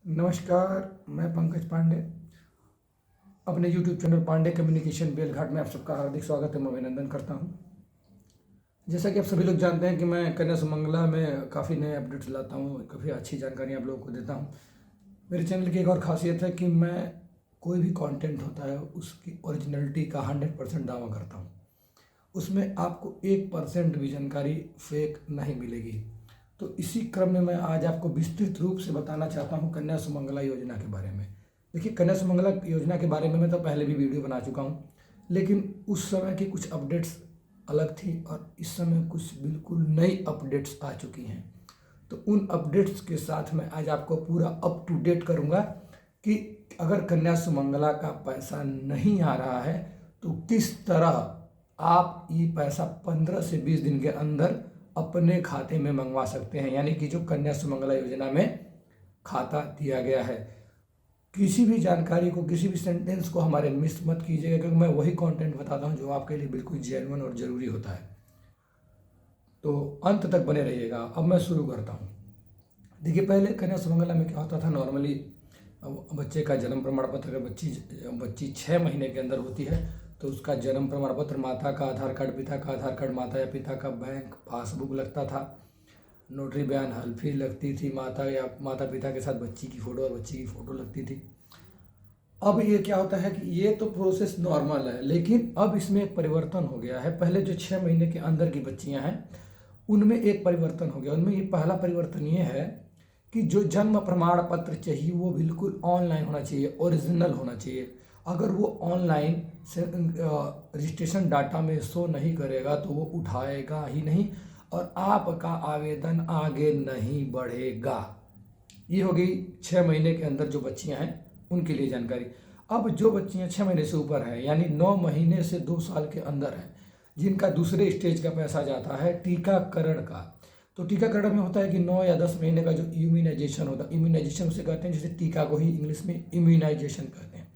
नमस्कार, मैं पंकज पांडे। अपने YouTube channel Pandey communication Belghat में आप सबका हार्दिक स्वागत एवं अभिनंदन करता हूं। जैसा कि आप सभी लोग जानते हैं कि मैं कन्या सुमंगला में काफ़ी नए अपडेट्स लाता हूं, काफ़ी अच्छी जानकारी आप लोगों को देता हूं। मेरे चैनल की एक और ख़ासियत है कि मैं कोई भी कंटेंट होता है उसकी ओरिजिनलिटी का 100% दावा करता हूँ। उसमें आपको 1% भी जानकारी फेक नहीं मिलेगी। तो इसी क्रम में मैं आज आपको विस्तृत रूप से बताना चाहता हूं कन्या सुमंगला योजना के बारे में। देखिए, कन्या सुमंगला योजना के बारे में मैं तो पहले भी वीडियो बना चुका हूं, लेकिन उस समय की कुछ अपडेट्स अलग थी और इस समय कुछ बिल्कुल नई अपडेट्स आ चुकी हैं। तो उन अपडेट्स के साथ मैं आज आपको पूरा अप टू डेट करूँगा कि अगर कन्या सुमंगला का पैसा नहीं आ रहा है तो किस तरह आप ये पैसा 15 से 20 दिन के अंदर अपने खाते में मंगवा सकते हैं। यानी कि जो कन्या सुमंगला योजना में खाता दिया गया है। किसी भी जानकारी को, किसी भी सेंटेंस को हमारे मिस मत कीजिएगा, क्योंकि मैं वही कंटेंट बताता हूं जो आपके लिए बिल्कुल जेन्युइन और ज़रूरी होता है। तो अंत तक बने रहिएगा। अब मैं शुरू करता हूं। देखिए, पहले कन्या सुमंगला में क्या होता था, नॉर्मली बच्चे का जन्म प्रमाण पत्र, अगर बच्ची 6 महीने के अंदर होती है तो उसका जन्म प्रमाण पत्र, माता का आधार कार्ड, पिता का आधार कार्ड, माता या पिता का बैंक पासबुक लगता था, नोटरी बयान हल्फी लगती थी, माता या माता पिता के साथ बच्ची की फ़ोटो और बच्ची की फ़ोटो लगती थी। अब ये क्या होता है कि ये तो प्रोसेस नॉर्मल है, लेकिन अब इसमें एक परिवर्तन हो गया है। पहले जो 6 महीने के अंदर की बच्चियां हैं उनमें एक परिवर्तन हो गया। उनमें ये पहला परिवर्तन ये है कि जो जन्म प्रमाण पत्र चाहिए वो बिल्कुल ऑनलाइन होना चाहिए, ओरिजिनल होना चाहिए। अगर वो ऑनलाइन से रजिस्ट्रेशन डाटा में शो नहीं करेगा तो वो उठाएगा ही नहीं और आपका आवेदन आगे नहीं बढ़ेगा। ये हो गई 6 महीने के अंदर जो बच्चियां हैं उनके लिए जानकारी। अब जो बच्चियां 6 महीने से ऊपर है, यानी 9 महीने से 2 साल के अंदर है, जिनका दूसरे स्टेज का पैसा जाता है टीकाकरण का। तो टीकाकरण में होता है कि 9 या 10 महीने का जो इम्यूनाइजेशन होता है, इम्यूनाइजेशन उसे कहते हैं, जैसे टीका को ही इंग्लिश में इम्यूनाइजेशन कहते हैं।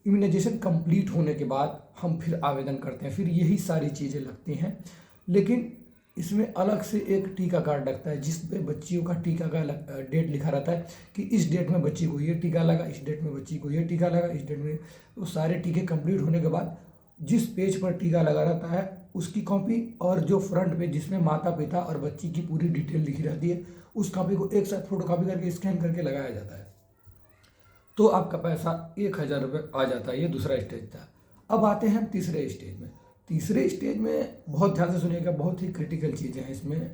इम्यूनाइजेशन कंप्लीट होने के बाद हम फिर आवेदन करते हैं, फिर यही सारी चीज़ें लगती हैं। लेकिन इसमें अलग से एक टीका कार्ड लगता है जिस पे बच्चियों का टीका का डेट लिखा रहता है कि इस डेट में बच्ची को ये टीका लगा, इस डेट में बच्ची को ये टीका लगा, इस डेट में। वो सारे टीके कंप्लीट होने के बाद जिस पेज पर टीका लगा रहता है उसकी कॉपी, और जो फ्रंट पेज जिसमें माता पिता और बच्ची की पूरी डिटेल लिखी रहती है, उस कॉपी को एक साथ फोटो कॉपी करके स्कैन करके लगाया जाता है। तो आपका पैसा 1,000 रुपये आ जाता है। ये दूसरा स्टेज था। अब आते हैं हम तीसरे स्टेज में। तीसरे स्टेज में बहुत ध्यान से सुनिएगा, बहुत ही क्रिटिकल चीज़ें हैं इसमें,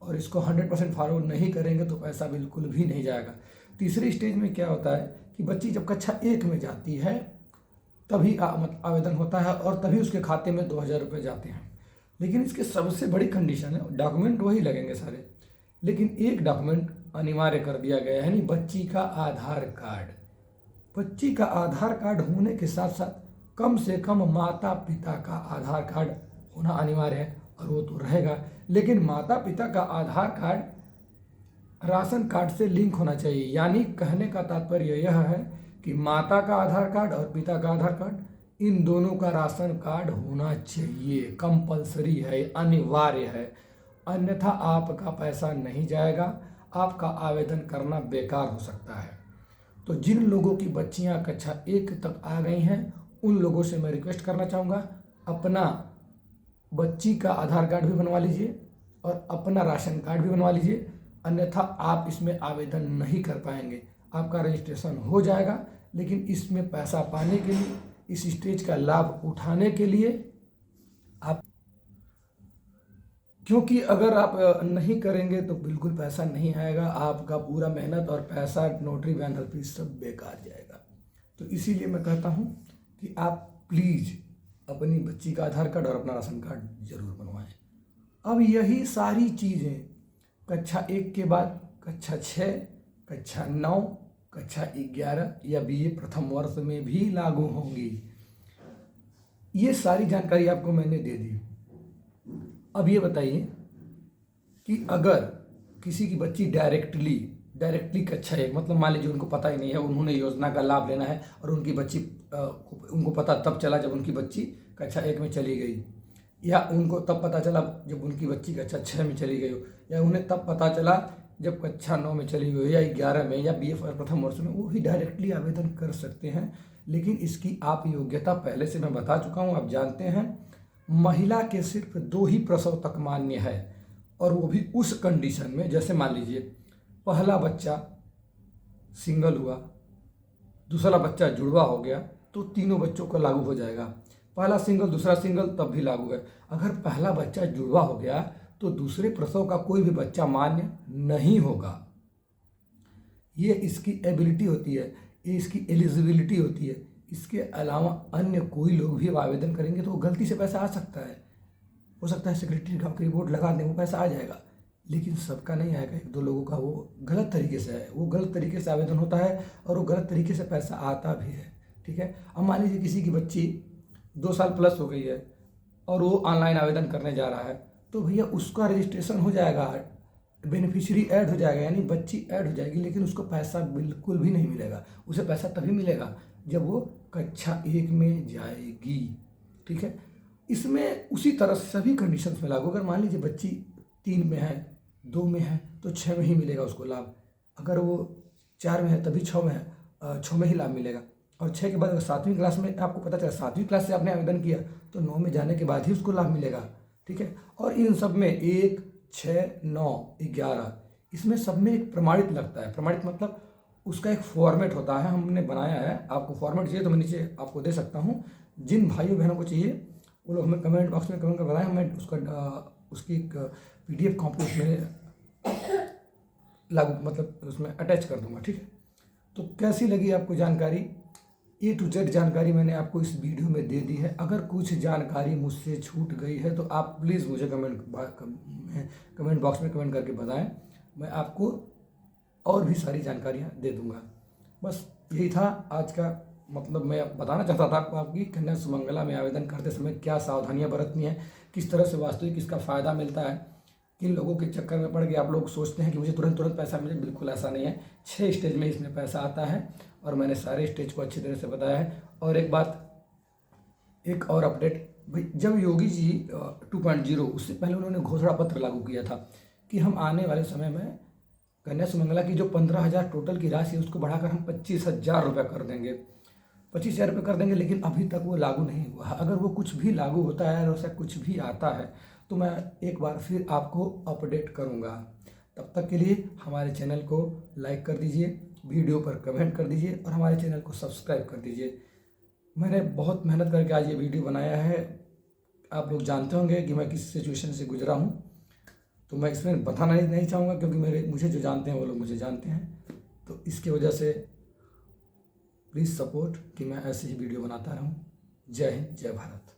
और इसको 100% फॉरवर्ड नहीं करेंगे तो पैसा बिल्कुल भी नहीं जाएगा। तीसरे स्टेज में क्या होता है कि बच्ची जब कक्षा 1 में जाती है तभी आवेदन होता है और तभी उसके खाते में 2,000 रुपये जाते हैं। लेकिन इसके सबसे बड़ी कंडीशन है, डॉक्यूमेंट वही लगेंगे सारे, लेकिन एक डॉक्यूमेंट अनिवार्य कर दिया गया है, यानी बच्ची का आधार कार्ड। बच्ची का आधार कार्ड होने के साथ साथ कम से कम माता पिता का आधार कार्ड होना अनिवार्य है, और वो तो रहेगा। लेकिन माता पिता का आधार कार्ड राशन कार्ड से लिंक होना चाहिए। यानी कहने का तात्पर्य यह है कि माता का आधार कार्ड और पिता का आधार कार्ड, इन दोनों का राशन कार्ड होना चाहिए, कंपलसरी है, अनिवार्य है। अन्यथा आपका पैसा नहीं जाएगा, आपका आवेदन करना बेकार हो सकता है। तो जिन लोगों की बच्चियां कक्षा 1 तक आ गई हैं उन लोगों से मैं रिक्वेस्ट करना चाहूँगा, अपना बच्ची का आधार कार्ड भी बनवा लीजिए और अपना राशन कार्ड भी बनवा लीजिए, अन्यथा आप इसमें आवेदन नहीं कर पाएंगे। आपका रजिस्ट्रेशन हो जाएगा, लेकिन इसमें पैसा पाने के लिए, इस स्टेज का लाभ उठाने के लिए आप, क्योंकि अगर आप नहीं करेंगे तो बिल्कुल पैसा नहीं आएगा, आपका पूरा मेहनत और पैसा, नोटरी बयान हल्फी सब बेकार जाएगा। तो इसीलिए मैं कहता हूँ कि आप प्लीज़ अपनी बच्ची का आधार कार्ड और अपना राशन कार्ड जरूर बनवाएं। अब यही सारी चीज़ें कक्षा 1 के बाद कक्षा 6, कक्षा 9, कक्षा 11 या BA प्रथम वर्ष में भी लागू होंगी। ये सारी जानकारी आपको मैंने दे दी। अब ये बताइए कि अगर किसी की बच्ची डायरेक्टली कक्षा 1, मतलब मान लीजिए उनको पता ही नहीं है, उन्होंने योजना का लाभ लेना है और उनकी बच्ची, उनको पता तब चला जब उनकी बच्ची कक्षा 1 में चली गई, या उनको तब पता चला जब उनकी बच्ची कक्षा 6 में चली गई हो, या उन्हें तब पता चला जब कक्षा 9 में चली गई या 11 में या BA प्रथम वर्ष में, वो भी डायरेक्टली आवेदन कर सकते हैं। लेकिन इसकी आप योग्यता पहले से मैं बता चुका हूँ, आप जानते हैं। महिला के सिर्फ 2 ही प्रसव तक मान्य है, और वो भी उस कंडीशन में, जैसे मान लीजिए पहला बच्चा सिंगल हुआ, दूसरा बच्चा जुड़वा हो गया, तो तीनों बच्चों को लागू हो जाएगा। पहला सिंगल दूसरा सिंगल तब भी लागू है। अगर पहला बच्चा जुड़वा हो गया तो दूसरे प्रसव का कोई भी बच्चा मान्य नहीं होगा। ये इसकी एबिलिटी होती है, ये इसकी एलिजिबिलिटी होती है। इसके अलावा अन्य कोई लोग भी आवेदन करेंगे तो वो गलती से पैसा आ सकता है, हो सकता है सेक्रेटरी का रिपोर्ट लगा दें, वो पैसा आ जाएगा, लेकिन सबका नहीं आएगा। 1-2 लोगों का वो गलत तरीके से है, वो गलत तरीके से आवेदन होता है और वो गलत तरीके से पैसा आता भी है। ठीक है, अब मान लीजिए किसी की बच्ची 2 साल प्लस हो गई है और वो ऑनलाइन आवेदन करने जा रहा है, तो भैया उसका रजिस्ट्रेशन हो जाएगा, बेनिफिशियरी ऐड हो जाएगा, यानी बच्ची ऐड हो जाएगी, लेकिन उसको पैसा बिल्कुल भी नहीं मिलेगा। उसे पैसा तभी मिलेगा जब वो कक्षा 1 में जाएगी। ठीक है, इसमें उसी तरह सभी कंडीशंस में लागू। अगर मान लीजिए बच्ची 3 में है, 2 में है, तो 6 में ही मिलेगा उसको लाभ। अगर वो 4 में है तभी 6 में है, 6 में ही लाभ मिलेगा। और 6 के बाद अगर 7वीं क्लास में आपको पता चला 7वीं क्लास से आपने आवेदन किया तो 9 में जाने के बाद ही उसको लाभ मिलेगा। ठीक है, और इन सब में 1, 6, 9, 11 इसमें सब में एक प्रमाणित लगता है। प्रमाणित मतलब उसका एक फॉर्मेट होता है, हमने बनाया है। आपको फॉर्मेट चाहिए तो मैं नीचे आपको दे सकता हूँ। जिन भाइयों बहनों को चाहिए वो लोग हमें कमेंट बॉक्स में कमेंट कर बताएं, मैं उसकी एक PDF कॉपी उसमें लागू मतलब उसमें अटैच कर दूंगा। ठीक है, तो कैसी लगी आपको जानकारी? A to Z जानकारी मैंने आपको इस वीडियो में दे दी है। अगर कुछ जानकारी मुझसे छूट गई है तो आप प्लीज़ मुझे कमेंट बॉक्स में कमेंट करके बताएं, मैं आपको और भी सारी जानकारियां दे दूंगा। बस यही था आज का, मतलब मैं बताना चाहता था आपको आपकी कन्या सुमंगला में आवेदन करते समय क्या सावधानियां बरतनी है, किस तरह से वास्तविक इसका फ़ायदा मिलता है। किन लोगों के चक्कर में पड़ के आप लोग सोचते हैं कि मुझे तुरंत पैसा मिले, बिल्कुल ऐसा नहीं है। 6 स्टेज में इसमें पैसा आता है और मैंने सारे स्टेज को अच्छी तरह से बताया है। और एक बात, एक और अपडेट, भाई जब योगी जी 2.0 उससे पहले उन्होंने घोषणा पत्र लागू किया था कि हम आने वाले समय में कन्या सुमंगला की जो 15,000 टोटल की राशि है उसको बढ़ाकर हम 25,000 रुपये कर देंगे, 25,000 रुपये कर देंगे। लेकिन अभी तक वो लागू नहीं हुआ। अगर वो कुछ भी लागू होता है और ऐसा कुछ भी आता है तो मैं एक बार फिर आपको अपडेट करूंगा। तब तक के लिए हमारे चैनल को लाइक कर दीजिए, वीडियो पर कमेंट कर दीजिए और हमारे चैनल को सब्सक्राइब कर दीजिए। मैंने बहुत मेहनत करके आज ये वीडियो बनाया है। आप लोग जानते होंगे कि मैं किस सिचुएशन से गुजरा हूँ, तो मैं इसमें बताना नहीं चाहूँगा क्योंकि मुझे जो जानते हैं वो लोग मुझे जानते हैं। तो इसकी वजह से प्लीज़ सपोर्ट कि मैं ऐसे ही वीडियो बनाता रहूँ। जय हिंद, जय भारत।